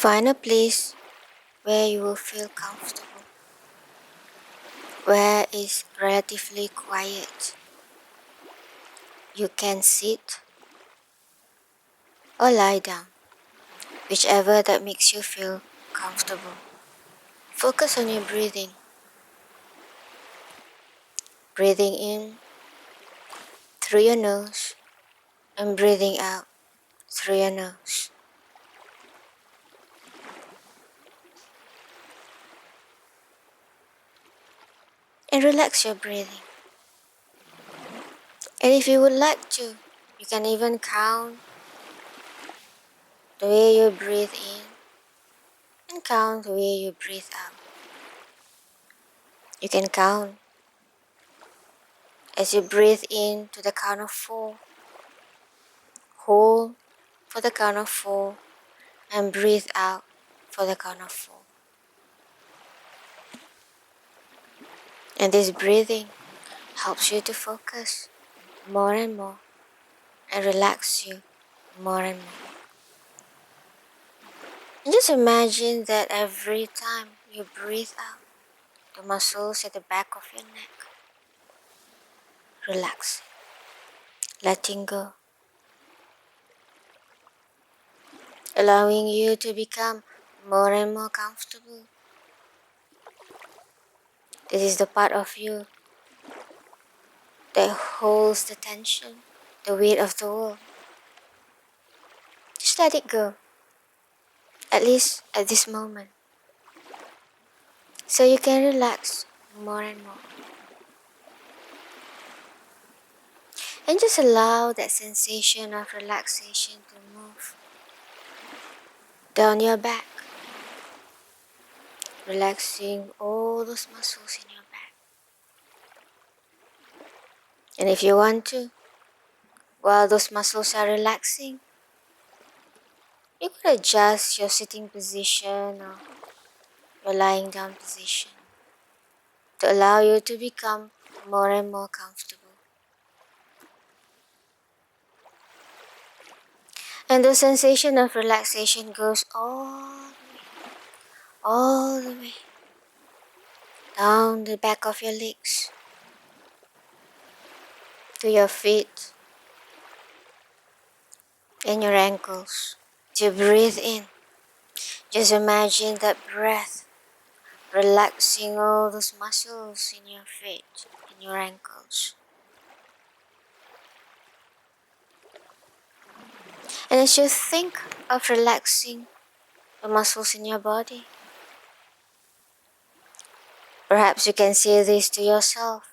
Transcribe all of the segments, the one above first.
Find a place where you will feel comfortable, where it's relatively quiet. You can sit or lie down, whichever that makes you feel comfortable. Focus on your breathing. Breathing in through your nose and breathing out through your nose. And relax your breathing. And if you would like to, you can even count the way you breathe in and count the way you breathe out. You can count as you breathe in to the count of 4. Hold for the count of 4 and breathe out for the count of 4. And this breathing helps you to focus more and more and relax you more and more. And just imagine that every time you breathe out, the muscles at the back of your neck relax, letting go, allowing you to become more and more comfortable. This is the part of you that holds the tension, the weight of the world. Just let it go, at least at this moment, so you can relax more and more. And just allow that sensation of relaxation to move down your back, relaxing all those muscles in your back. And if you want to, while those muscles are relaxing, you could adjust your sitting position or your lying down position to allow you to become more and more comfortable. And the sensation of relaxation goes all the way down the back of your legs to your feet and your ankles. As you breathe in, just imagine that breath relaxing all those muscles in your feet and your ankles. And as you think of relaxing the muscles in your body, perhaps you can say this to yourself: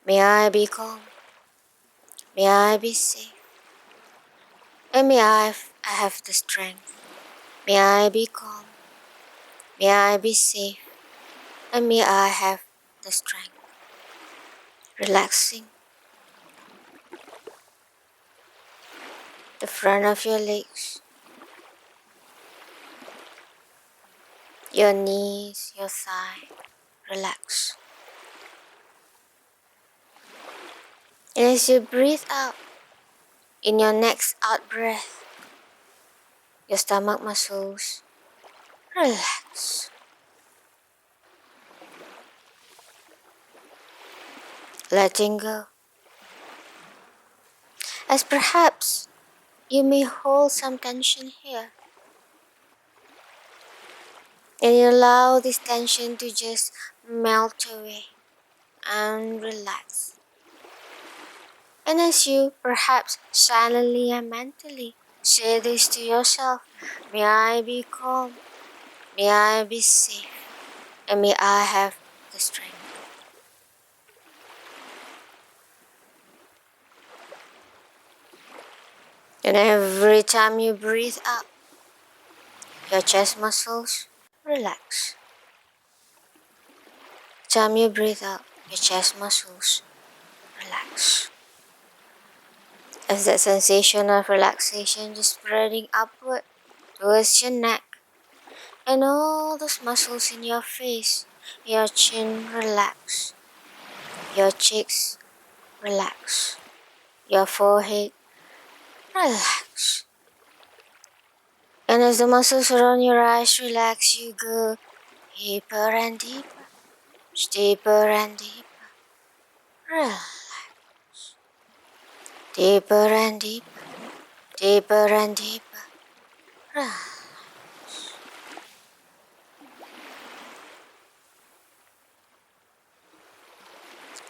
may I be calm, may I be safe, and may I have the strength. May I be calm, may I be safe, and may I have the strength. Relaxing the front of your legs, your knees, your thigh, relax. And as you breathe out, in your next out breath, your stomach muscles relax. Letting go. As perhaps you may hold some tension here, and you allow this tension to just melt away and relax. And as you perhaps silently and mentally say this to yourself: may I be calm, may I be safe, and may I have the strength. And every time you breathe out, your chest muscles relax. Every time you breathe out, your chest muscles relax. As that sensation of relaxation just spreading upward towards your neck, and all those muscles in your face, your chin relax, your cheeks relax, your forehead relax. And as the muscles around your eyes relax, you go deeper and deeper, deeper and deeper. Relax. Deeper and deeper, deeper and deeper. Relax.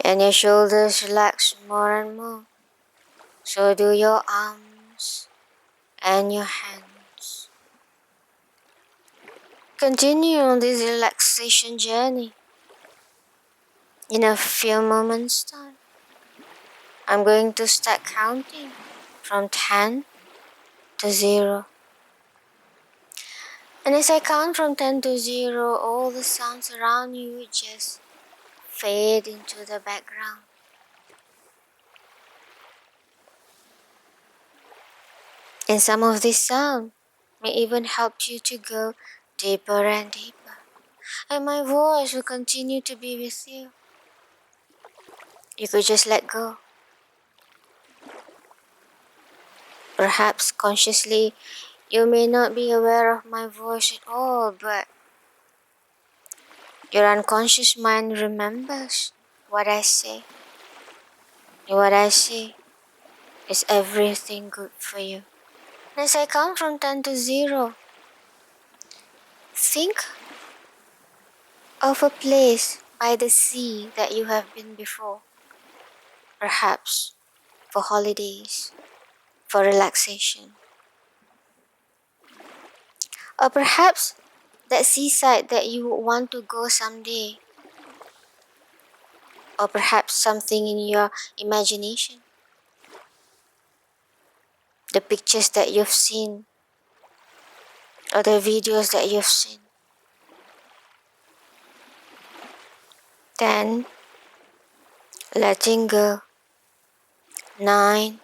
And your shoulders relax more and more. So do your arms and your hands. Continue on this relaxation journey. In a few moments' time, I'm going to start counting from 10 to 0. And as I count from 10 to 0, all the sounds around you just fade into the background. And some of this sound may even help you to go deeper and deeper. And my voice will continue to be with you. You could just let go. Perhaps consciously, you may not be aware of my voice at all, but your unconscious mind remembers what I say. And what I say is everything good for you. As I count from 10 to 0, think of a place by the sea that you have been before. Perhaps for holidays, for relaxation. Or perhaps that seaside that you would want to go someday. Or perhaps something in your imagination. The pictures that you've seen. Or the videos that you've seen. Then, letting go. 9.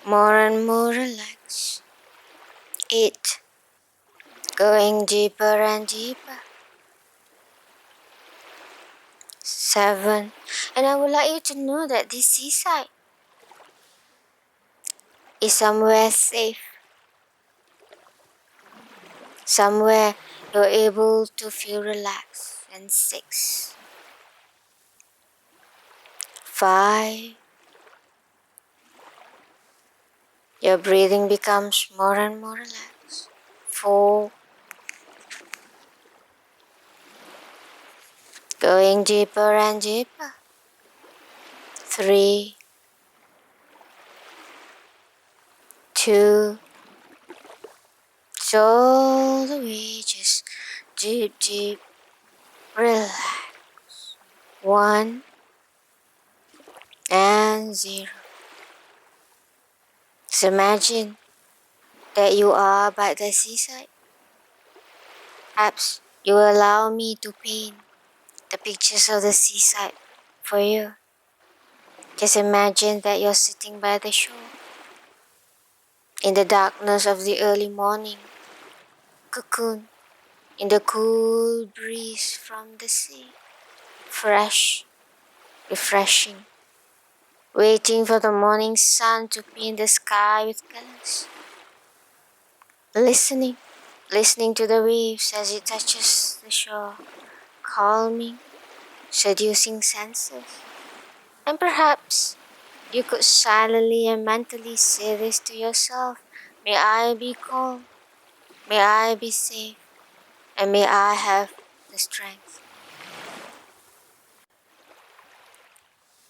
More and more relaxed. 8. Going deeper and deeper. 7. And I would like you to know that this seaside is somewhere safe. Somewhere you're able to feel relaxed. And 6. 5. Your breathing becomes more and more relaxed. 4. Going deeper and deeper. 3. 2. It's all the way, just deep, deep, relax. 1 and 0. Just imagine that you are by the seaside. Perhaps you will allow me to paint the pictures of the seaside for you. Just imagine that you're sitting by the shore in the darkness of the early morning, cocoon in the cool breeze from the sea, fresh, refreshing, waiting for the morning sun to paint the sky with colors, listening to the waves as it touches the shore, calming, seducing senses. And perhaps you could silently and mentally say this to yourself: may I be calm, may I be safe, and may I have the strength.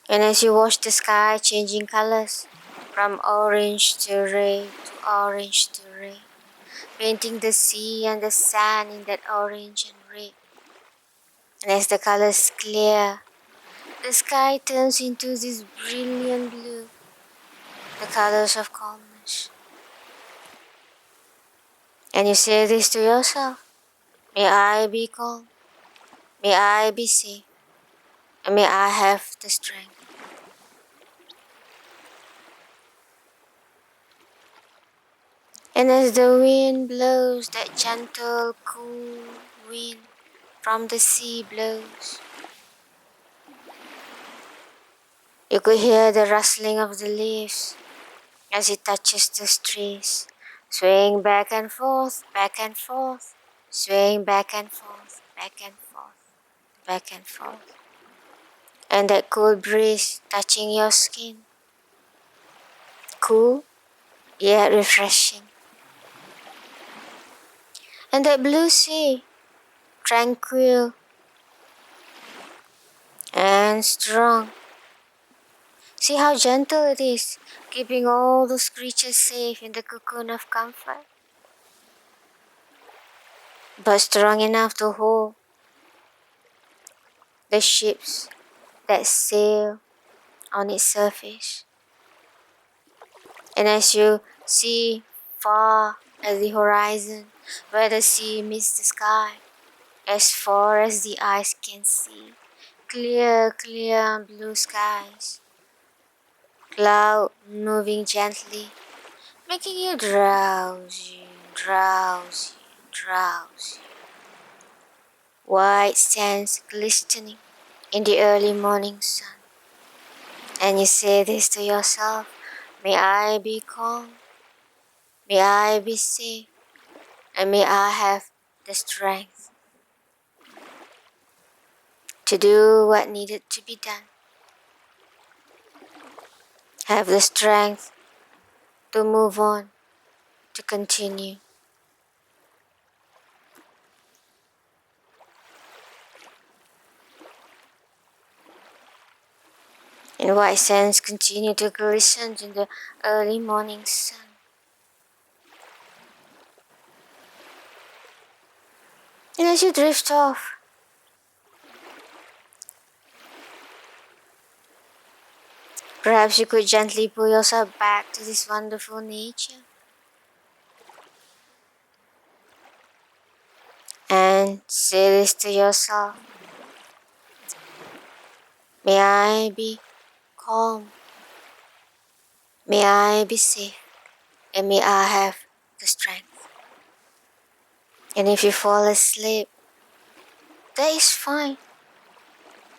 And as you watch the sky changing colors from orange to red to orange to red, painting the sea and the sand in that orange and red. And as the colors clear, the sky turns into this brilliant blue, the colors of calmness. And you say this to yourself: may I be calm, may I be safe, and may I have the strength. And as the wind blows, that gentle, cool wind from the sea blows, you could hear the rustling of the leaves as it touches the trees, swaying back and forth, back and forth, swaying back and forth, back and forth, back and forth. And that cool breeze touching your skin. Cool, yet refreshing. And that blue sea, tranquil and strong. See how gentle it is, keeping all those creatures safe in the cocoon of comfort. But strong enough to hold the ships that sail on its surface. And as you see far at the horizon, where the sea meets the sky, as far as the eyes can see, clear, clear blue skies, cloud moving gently, making you drowsy, drowsy, drowsy. White sands glistening in the early morning sun. And you say this to yourself, may I be calm, may I be safe, and may I have the strength to do what needed to be done. Have the strength to move on, to continue. And white sands continue to glisten in the early morning sun. And as you drift off, perhaps you could gently pull yourself back to this wonderful nature. And say this to yourself, may I be calm, may I be safe, and may I have the strength. And if you fall asleep, that is fine.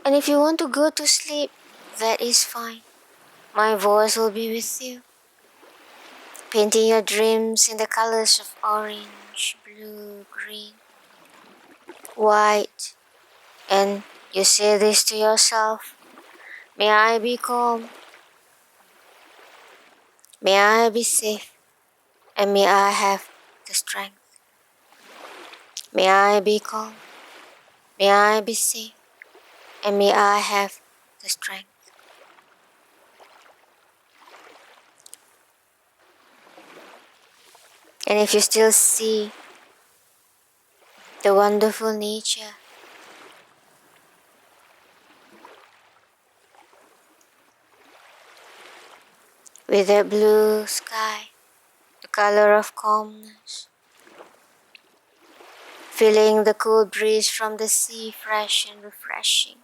And if you want to go to sleep, that is fine. My voice will be with you, painting your dreams in the colors of orange, blue, green, white. And you say this to yourself, may I be calm, may I be safe, and may I have the strength. May I be calm, may I be safe, and may I have the strength. And if you still see the wonderful nature, with the blue sky, the color of calmness, feeling the cool breeze from the sea, fresh and refreshing.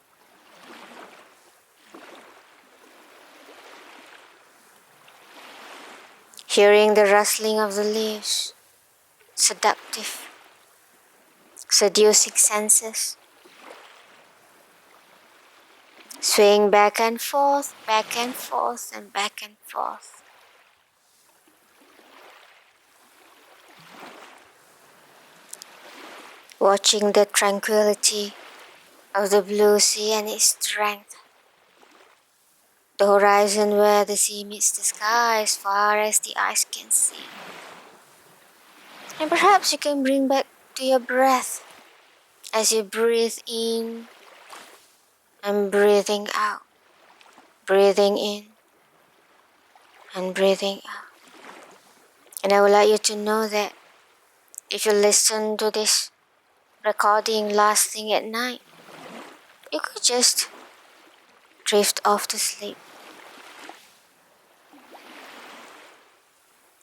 Hearing the rustling of the leaves, seductive, seducing senses. Swaying back and forth, back and forth, and back and forth. Watching the tranquility of the blue sea and its strength. The horizon where the sea meets the sky as far as the eyes can see. And perhaps you can bring back to your breath as you breathe in and breathing out. Breathing in and breathing out. And I would like you to know that if you listen to this recording last thing at night, you could just drift off to sleep.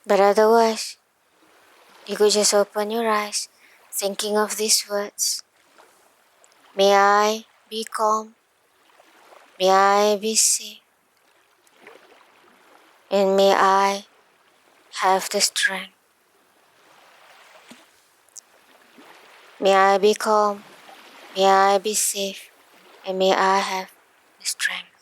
But otherwise, you could just open your eyes thinking of these words. May I be calm, may I be safe, and may I have the strength. May I be calm, may I be safe, and may I have the strength.